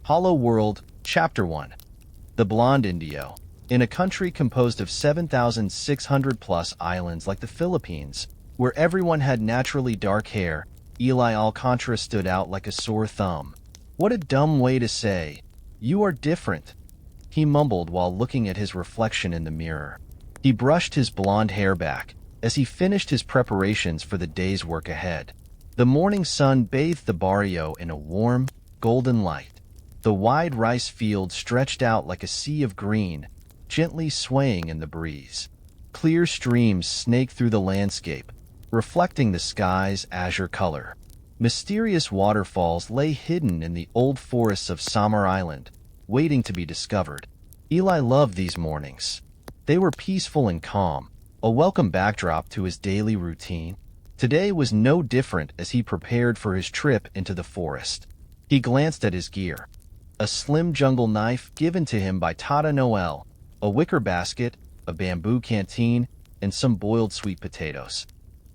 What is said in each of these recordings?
Hollow World, Chapter 1. The Blonde Indio. In a country composed of 7,600 plus islands like the Philippines, where everyone had naturally dark hair, Eli Alcantara stood out like a sore thumb. What a dumb way to say, "You are different," he mumbled while looking at his reflection in the mirror. He brushed his blonde hair back as he finished his preparations for the day's work ahead. The morning sun bathed the barrio in a warm, golden light. The wide rice field stretched out like a sea of green, gently swaying in the breeze. Clear streams snaked through the landscape, reflecting the sky's azure color. Mysterious waterfalls lay hidden in the old forests of Samar Island, waiting to be discovered. Eli loved these mornings. They were peaceful and calm, a welcome backdrop to his daily routine. Today was no different as he prepared for his trip into the forest. He glanced at his gear. A slim jungle knife given to him by Tata Noel, a wicker basket, a bamboo canteen, and some boiled sweet potatoes.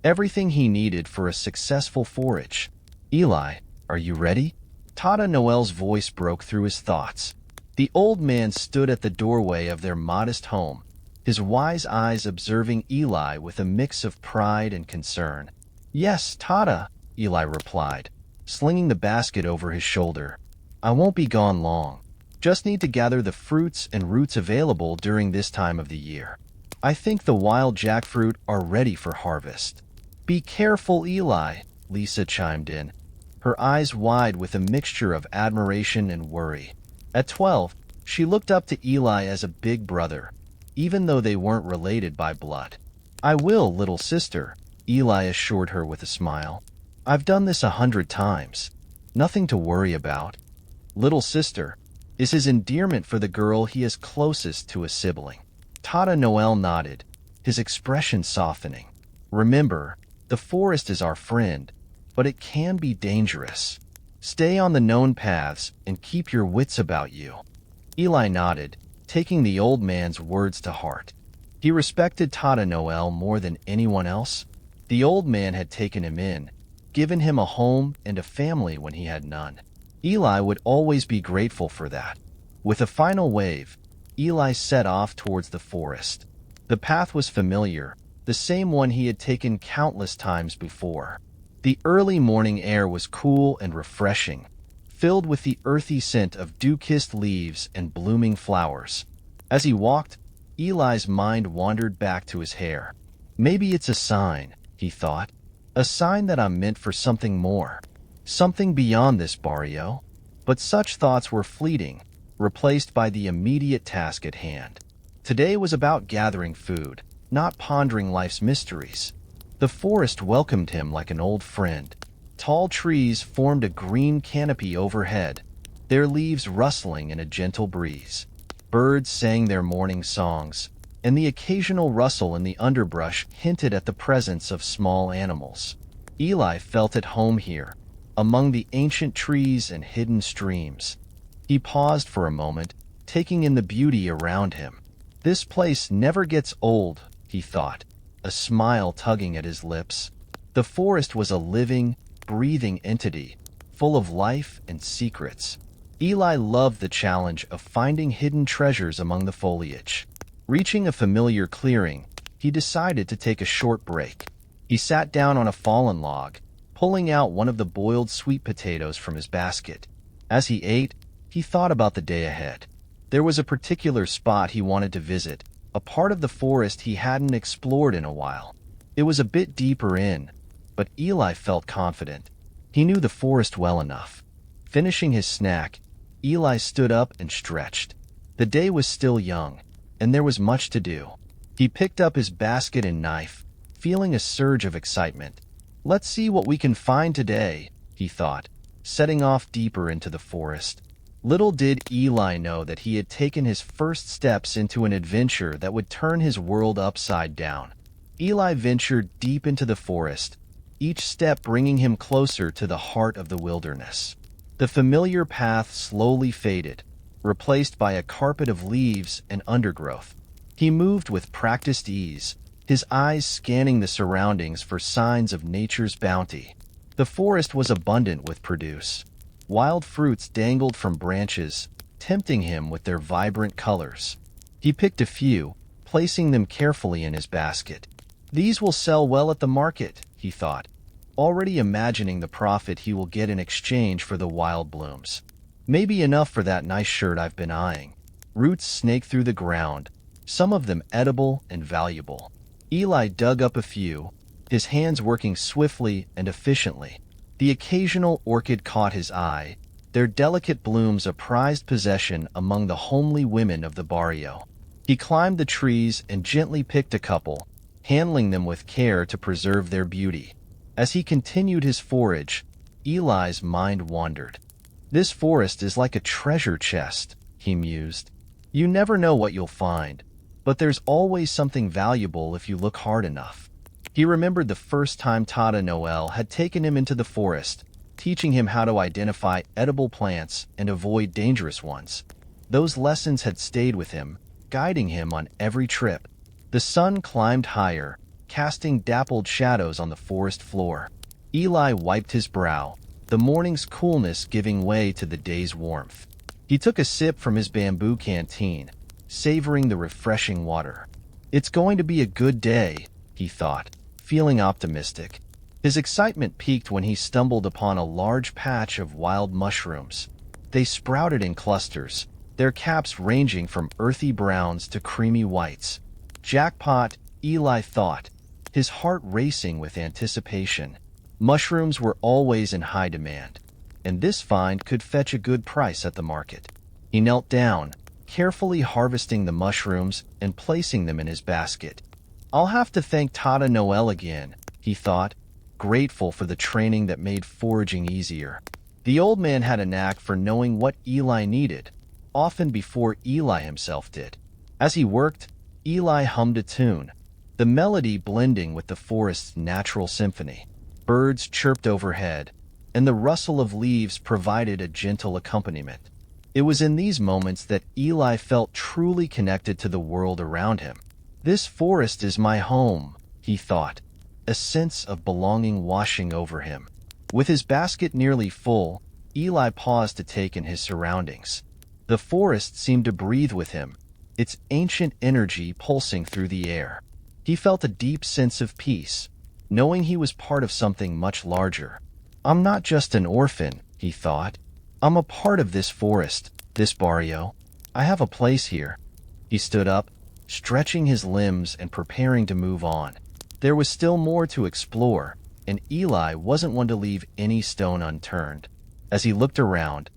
Everything he needed for a successful forage. "Eli, are you ready?" Tata Noel's voice broke through his thoughts. The old man stood at the doorway of their modest home, his wise eyes observing Eli with a mix of pride and concern. "Yes, Tata," Eli replied, slinging the basket over his shoulder. "I won't be gone long. Just need to gather the fruits and roots available during this time of the year. I think the wild jackfruit are ready for harvest." "Be careful, Eli," Lisa chimed in, her eyes wide with a mixture of admiration and worry. At 12, she looked up to Eli as a big brother, even though they weren't related by blood. "I will, little sister," Eli assured her with a smile. "I've done this 100 times. Nothing to worry about." "Little sister" is his endearment for the girl he is closest to a sibling. Tata Noel nodded, his expression softening. "Remember, the forest is our friend, but it can be dangerous. Stay on the known paths and keep your wits about you." Eli nodded, taking the old man's words to heart. He respected Tata Noel more than anyone else. The old man had taken him in, given him a home and a family when he had none. Eli would always be grateful for that. With a final wave, Eli set off towards the forest. The path was familiar, the same one he had taken countless times before. The early morning air was cool and refreshing, filled with the earthy scent of dew-kissed leaves and blooming flowers. As he walked, Eli's mind wandered back to his hair. "Maybe it's a sign," he thought. "A sign that I'm meant for something more. Something beyond this barrio." But such thoughts were fleeting, replaced by the immediate task at hand. Today was about gathering food, not pondering life's mysteries. The forest welcomed him like an old friend. Tall trees formed a green canopy overhead, their leaves rustling in a gentle breeze. Birds sang their morning songs, and the occasional rustle in the underbrush hinted at the presence of small animals. Eli felt at home here, among the ancient trees and hidden streams. He paused for a moment, taking in the beauty around him. "This place never gets old," he thought, a smile tugging at his lips. The forest was a living, breathing entity, full of life and secrets. Eli loved the challenge of finding hidden treasures among the foliage. Reaching a familiar clearing, he decided to take a short break. He sat down on a fallen log, pulling out one of the boiled sweet potatoes from his basket. As he ate, he thought about the day ahead. There was a particular spot he wanted to visit, a part of the forest he hadn't explored in a while. It was a bit deeper in, but Eli felt confident. He knew the forest well enough. Finishing his snack, Eli stood up and stretched. The day was still young, and there was much to do. He picked up his basket and knife, feeling a surge of excitement. "Let's see what we can find today," he thought, setting off deeper into the forest. Little did Eli know that he had taken his first steps into an adventure that would turn his world upside down. Eli ventured deep into the forest, each step bringing him closer to the heart of the wilderness. The familiar path slowly faded, replaced by a carpet of leaves and undergrowth. He moved with practiced ease, his eyes scanning the surroundings for signs of nature's bounty. The forest was abundant with produce. Wild fruits dangled from branches, tempting him with their vibrant colors. He picked a few, placing them carefully in his basket. These will sell well at the market, he thought, already imagining the profit he will get in exchange for the wild blooms. Maybe enough for that nice shirt I've been eyeing. Roots snaked through the ground, some of them edible and valuable. Eli dug up a few, his hands working swiftly and efficiently. The occasional orchid caught his eye, their delicate blooms a prized possession among the homely women of the barrio. He climbed the trees and gently picked a couple, handling them with care to preserve their beauty. As he continued his forage, Eli's mind wandered. This forest is like a treasure chest, he mused. You never know what you'll find, but there's always something valuable if you look hard enough. He remembered the first time Tata Noel had taken him into the forest, teaching him how to identify edible plants and avoid dangerous ones. Those lessons had stayed with him, guiding him on every trip. The sun climbed higher, casting dappled shadows on the forest floor. Eli wiped his brow, the morning's coolness giving way to the day's warmth. He took a sip from his bamboo canteen, savoring the refreshing water. It's going to be a good day, he thought, feeling optimistic. His excitement peaked when he stumbled upon a large patch of wild mushrooms. They sprouted in clusters, their caps ranging from earthy browns to creamy whites. Jackpot, Eli thought, his heart racing with anticipation. Mushrooms were always in high demand, and this find could fetch a good price at the market. He knelt down, carefully harvesting the mushrooms and placing them in his basket. I'll have to thank Tata Noel again, he thought, grateful for the training that made foraging easier. The old man had a knack for knowing what Eli needed, often before Eli himself did. As he worked, Eli hummed a tune, the melody blending with the forest's natural symphony. Birds chirped overhead, and the rustle of leaves provided a gentle accompaniment. It was in these moments that Eli felt truly connected to the world around him. This forest is my home, he thought, a sense of belonging washing over him. With his basket nearly full, Eli paused to take in his surroundings. The forest seemed to breathe with him, its ancient energy pulsing through the air. He felt a deep sense of peace, knowing he was part of something much larger. I'm not just an orphan, he thought. I'm a part of this forest, this barrio. I have a place here. He stood up, stretching his limbs and preparing to move on. There was still more to explore, and Eli wasn't one to leave any stone unturned. As he looked around,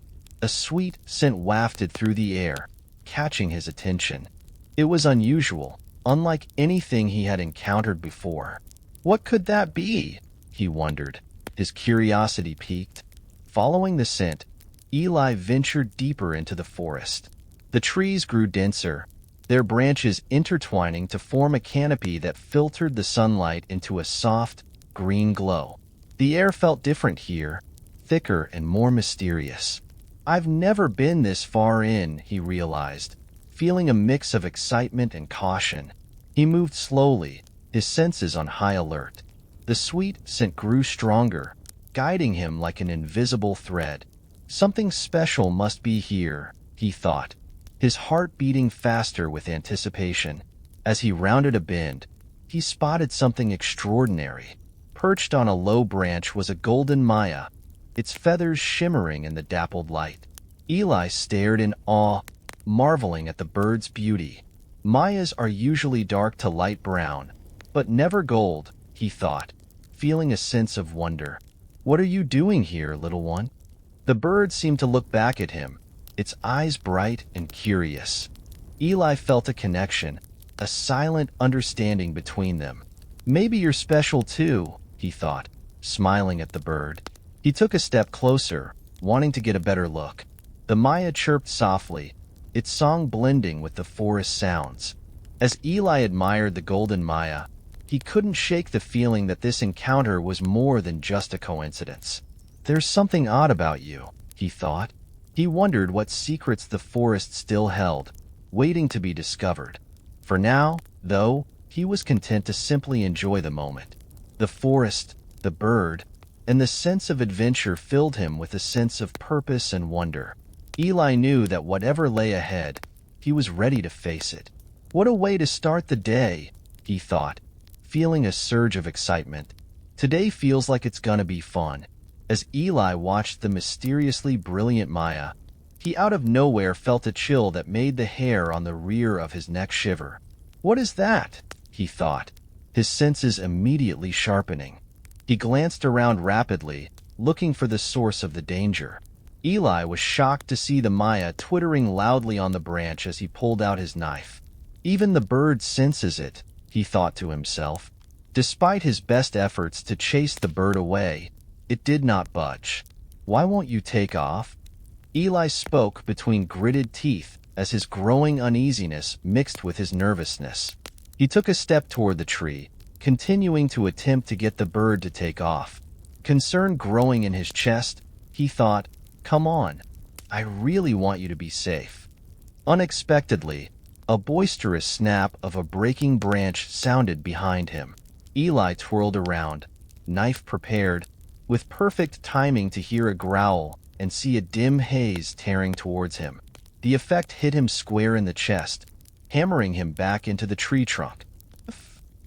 a sweet scent wafted through the air, catching his attention. It was unusual, unlike anything he had encountered before. What could that be? He wondered, his curiosity piqued. Following the scent, Eli ventured deeper into the forest. The trees grew denser, their branches intertwining to form a canopy that filtered the sunlight into a soft, green glow. The air felt different here, thicker and more mysterious. I've never been this far in, he realized, feeling a mix of excitement and caution. He moved slowly, his senses on high alert. The sweet scent grew stronger, guiding him like an invisible thread. Something special must be here, he thought, his heart beating faster with anticipation. As he rounded a bend, he spotted something extraordinary. Perched on a low branch was a golden Maya, its feathers shimmering in the dappled light. Eli stared in awe, marveling at the bird's beauty. Mayas are usually dark to light brown, but never gold, he thought, feeling a sense of wonder. What are you doing here, little one? The bird seemed to look back at him, its eyes bright and curious. Eli felt a connection, a silent understanding between them. Maybe you're special too, he thought, smiling at the bird. He took a step closer, wanting to get a better look. The Maya chirped softly, its song blending with the forest sounds. As Eli admired the golden Maya, he couldn't shake the feeling that this encounter was more than just a coincidence. There's something odd about you, he thought. He wondered what secrets the forest still held, waiting to be discovered. For now, though, he was content to simply enjoy the moment. The forest, the bird, and the sense of adventure filled him with a sense of purpose and wonder. Eli knew that whatever lay ahead, he was ready to face it. What a way to start the day, he thought, feeling a surge of excitement. Today feels like it's gonna be fun. As Eli watched the mysteriously brilliant Maya, he out of nowhere felt a chill that made the hair on the rear of his neck shiver. What is that? He thought, his senses immediately sharpening. He glanced around rapidly, looking for the source of the danger. Eli was shocked to see the Maya twittering loudly on the branch as he pulled out his knife. Even the bird senses it, he thought to himself. Despite his best efforts to chase the bird away, it did not budge. Why won't you take off? Eli spoke between gritted teeth as his growing uneasiness mixed with his nervousness. He took a step toward the tree, continuing to attempt to get the bird to take off. Concern growing in his chest, he thought, "Come on, I really want you to be safe." Unexpectedly, a boisterous snap of a breaking branch sounded behind him. Eli twirled around, knife prepared, with perfect timing to hear a growl and see a dim haze tearing towards him. The effect hit him square in the chest, hammering him back into the tree trunk.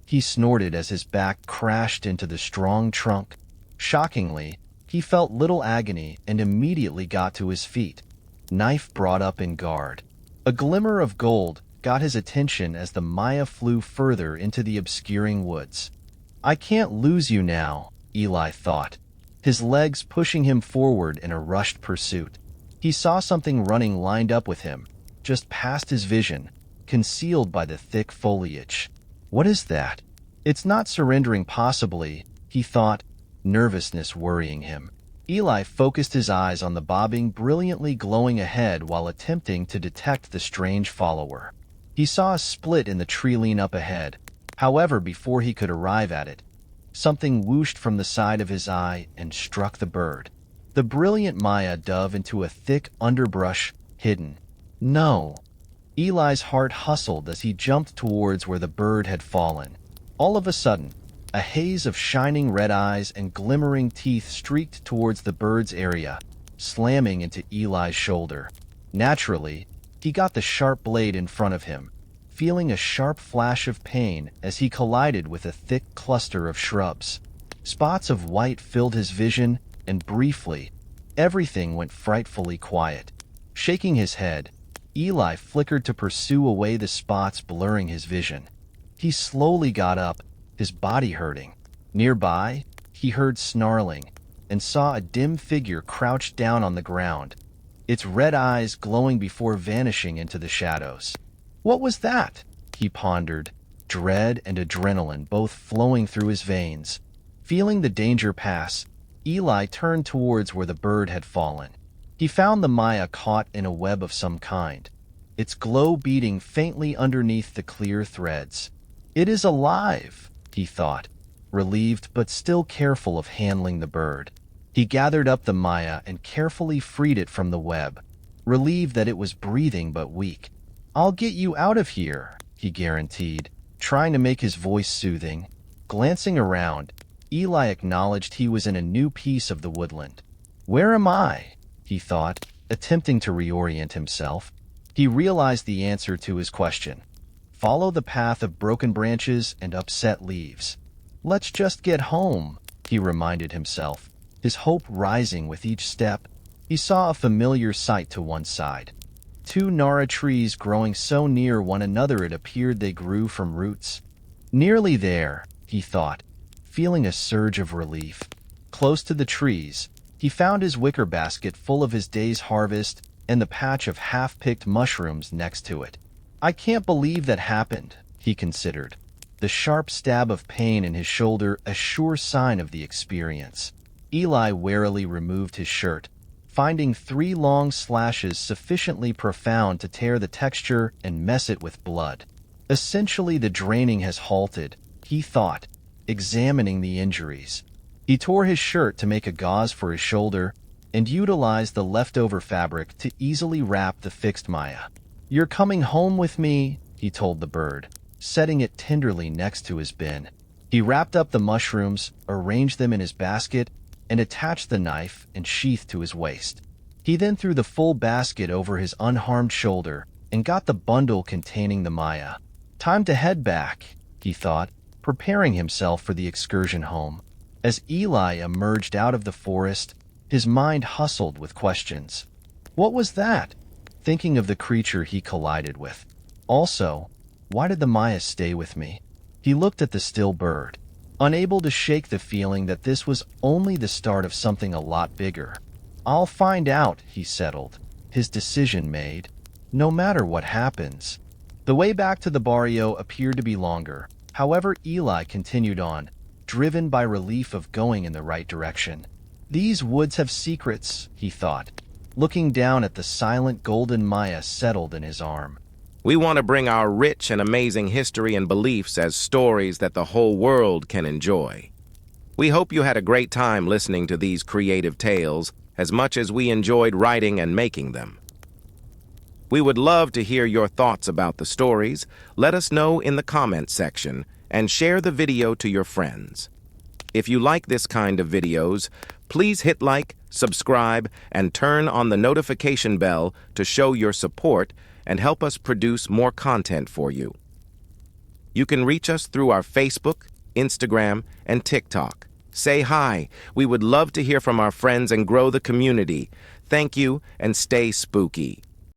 He snorted as his back crashed into the strong trunk. Shockingly, he felt little agony and immediately got to his feet, knife brought up in guard. A glimmer of gold got his attention as the Maya flew further into the obscuring woods. "I can't lose you now," Eli thought, his legs pushing him forward in a rushed pursuit. He saw something running lined up with him, just past his vision, concealed by the thick foliage. What is that? It's not surrendering possibly, he thought, nervousness worrying him. Eli focused his eyes on the bobbing, brilliantly glowing ahead while attempting to detect the strange follower. He saw a split in the tree lean up ahead. However, before he could arrive at it, something whooshed from the side of his eye and struck the bird. The brilliant Maya dove into a thick underbrush, hidden. No! Eli's heart hustled as he jumped towards where the bird had fallen. All of a sudden, a haze of shining red eyes and glimmering teeth streaked towards the bird's area, slamming into Eli's shoulder. Naturally, he got the sharp blade in front of him, feeling a sharp flash of pain as he collided with a thick cluster of shrubs. Spots of white filled his vision, and briefly, everything went frightfully quiet. Shaking his head, Eli flickered to pursue away the spots blurring his vision. He slowly got up, his body hurting. Nearby, he heard snarling and saw a dim figure crouched down on the ground, its red eyes glowing before vanishing into the shadows. What was that? He pondered, dread and adrenaline both flowing through his veins. Feeling the danger pass, Eli turned towards where the bird had fallen. He found the Maya caught in a web of some kind, its glow beating faintly underneath the clear threads. "It is alive," he thought, relieved but still careful of handling the bird. He gathered up the Maya and carefully freed it from the web, relieved that it was breathing but weak. "I'll get you out of here," he guaranteed, trying to make his voice soothing. Glancing around, Eli acknowledged he was in a new piece of the woodland. "Where am I?" he thought, attempting to reorient himself. He realized the answer to his question. Follow the path of broken branches and upset leaves. "Let's just get home," he reminded himself, his hope rising with each step. He saw a familiar sight to one side. Two gnarly trees growing so near one another it appeared they grew from roots. Nearly there, he thought, feeling a surge of relief. Close to the trees, he found his wicker basket full of his day's harvest and the patch of half-picked mushrooms next to it. "I can't believe that happened," he considered, the sharp stab of pain in his shoulder a sure sign of the experience. Eli warily removed his shirt, finding 3 long slashes sufficiently profound to tear the texture and mess it with blood. Essentially, the draining has halted, he thought, examining the injuries. He tore his shirt to make a gauze for his shoulder and utilized the leftover fabric to easily wrap the fixed Maya. "You're coming home with me," he told the bird, setting it tenderly next to his bin. He wrapped up the mushrooms, arranged them in his basket, and attached the knife and sheath to his waist. He then threw the full basket over his unharmed shoulder and got the bundle containing the Maya. Time to head back, he thought, preparing himself for the excursion home. As Eli emerged out of the forest, his mind hustled with questions. What was that? Thinking of the creature he collided with. Also, why did the Maya stay with me? He looked at the still bird, unable to shake the feeling that this was only the start of something a lot bigger. I'll find out, he settled, his decision made. No matter what happens. The way back to the barrio appeared to be longer. However, Eli continued on, driven by relief of going in the right direction. These woods have secrets, he thought, looking down at the silent golden Maya settled in his arm. We want to bring our rich and amazing history and beliefs as stories that the whole world can enjoy. We hope you had a great time listening to these creative tales as much as we enjoyed writing and making them. We would love to hear your thoughts about the stories. Let us know in the comments section and share the video to your friends. If you like this kind of videos, please hit like, subscribe, and turn on the notification bell to show your support and help us produce more content for you. You can reach us through our Facebook, Instagram, and TikTok. Say hi. We would love to hear from our friends and grow the community. Thank you, and stay spooky.